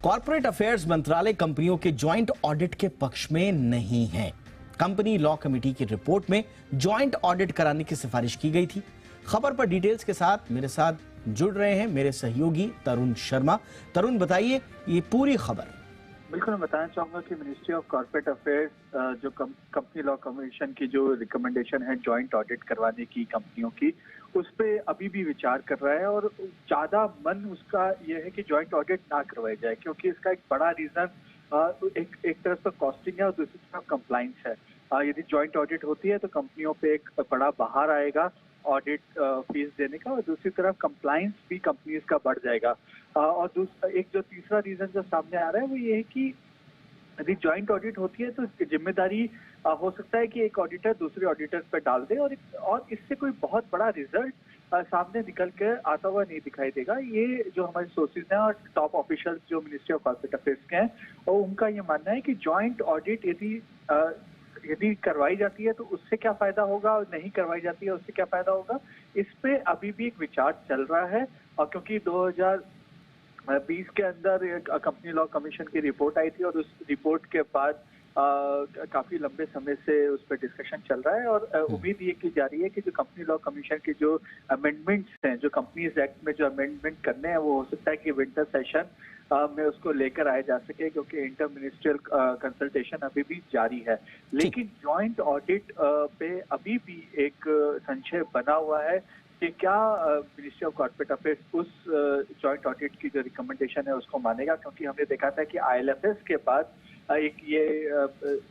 Corporate affairs मंत्रालय कंपनियों के ज्वाइंट ऑडिट के पक्ष में नहीं है। कंपनी लॉ कमेटी की रिपोर्ट में ज्वाइंट ऑडिट कराने की सिफारिश की गई थी। खबर पर डिटेल्स के साथ मेरे साथ जुड़ रहे हैं मेरे सहयोगी तरुण शर्मा। तरुण, बताइए ये पूरी खबर। बिल्कुल, मैं बताना चाहूंगा कि मिनिस्ट्री ऑफ कॉर्पोरेट अफेयर्स जो कंपनी लॉ कमीशन की जो रिकमेंडेशन है ज्वाइंट ऑडिट करवाने की कंपनियों की, उस पे अभी भी विचार कर रहा है और ज्यादा मन उसका ये है कि ज्वाइंट ऑडिट ना करवाई जाए, क्योंकि इसका एक बड़ा रीजन एक तरफ तो कॉस्टिंग है और दूसरी तरफ कंप्लाइंस है। यदि ज्वाइंट ऑडिट होती है तो कंपनियों पे एक बड़ा बाहर आएगा ऑडिट फीस देने का, और दूसरी तरफ कंप्लाइंस भी कंपनीज का बढ़ जाएगा। और एक जो तीसरा रीजन जो सामने आ रहा है वो ये है कि यदि ज्वाइंट ऑडिट होती है तो जिम्मेदारी हो सकता है कि एक ऑडिटर दूसरे ऑडिटर पर डाल दे और इससे कोई बहुत बड़ा रिजल्ट सामने निकल कर आता हुआ नहीं दिखाई देगा। ये जो हमारे सोर्सेज हैं और टॉप ऑफिशियल्स जो मिनिस्ट्री ऑफ कॉर्पोरेट अफेयर्स के हैं, और उनका ये मानना है कि ज्वाइंट ऑडिट यदि करवाई जाती है तो उससे क्या फायदा होगा और नहीं करवाई जाती है उससे क्या फायदा होगा, इस पे अभी भी एक विचार चल रहा है। और क्योंकि 2020 के अंदर कंपनी लॉ कमीशन की रिपोर्ट आई थी और उस रिपोर्ट के बाद काफी लंबे समय से उस पर डिस्कशन चल रहा है और उम्मीद ये की जा रही है कि जो कंपनी लॉ कमीशन के जो अमेंडमेंट्स हैं, जो कंपनीज एक्ट में जो अमेंडमेंट करने हैं, वो हो सकता है कि विंटर सेशन में उसको लेकर आया जा सके, क्योंकि इंटर मिनिस्ट्रियल कंसल्टेशन अभी भी जारी है। लेकिन ज्वाइंट ऑडिट पे अभी भी एक संशय बना हुआ है कि क्या मिनिस्ट्री ऑफ कॉर्पोरेट अफेयर्स उस ज्वाइंट ऑडिट की जो रिकमेंडेशन है उसको मानेगा, क्योंकि हमने देखा था कि ILFS के बाद एक ये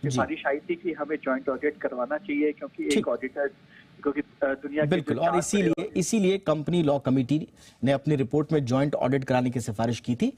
सिफारिश आई थी कि हमें ज्वाइंट ऑडिट करवाना चाहिए, क्योंकि एक ऑडिटर क्योंकि दुनिया के बिल्कुल, और इसीलिए कंपनी लॉ कमेटी ने अपनी रिपोर्ट में ज्वाइंट ऑडिट कराने की सिफारिश की थी।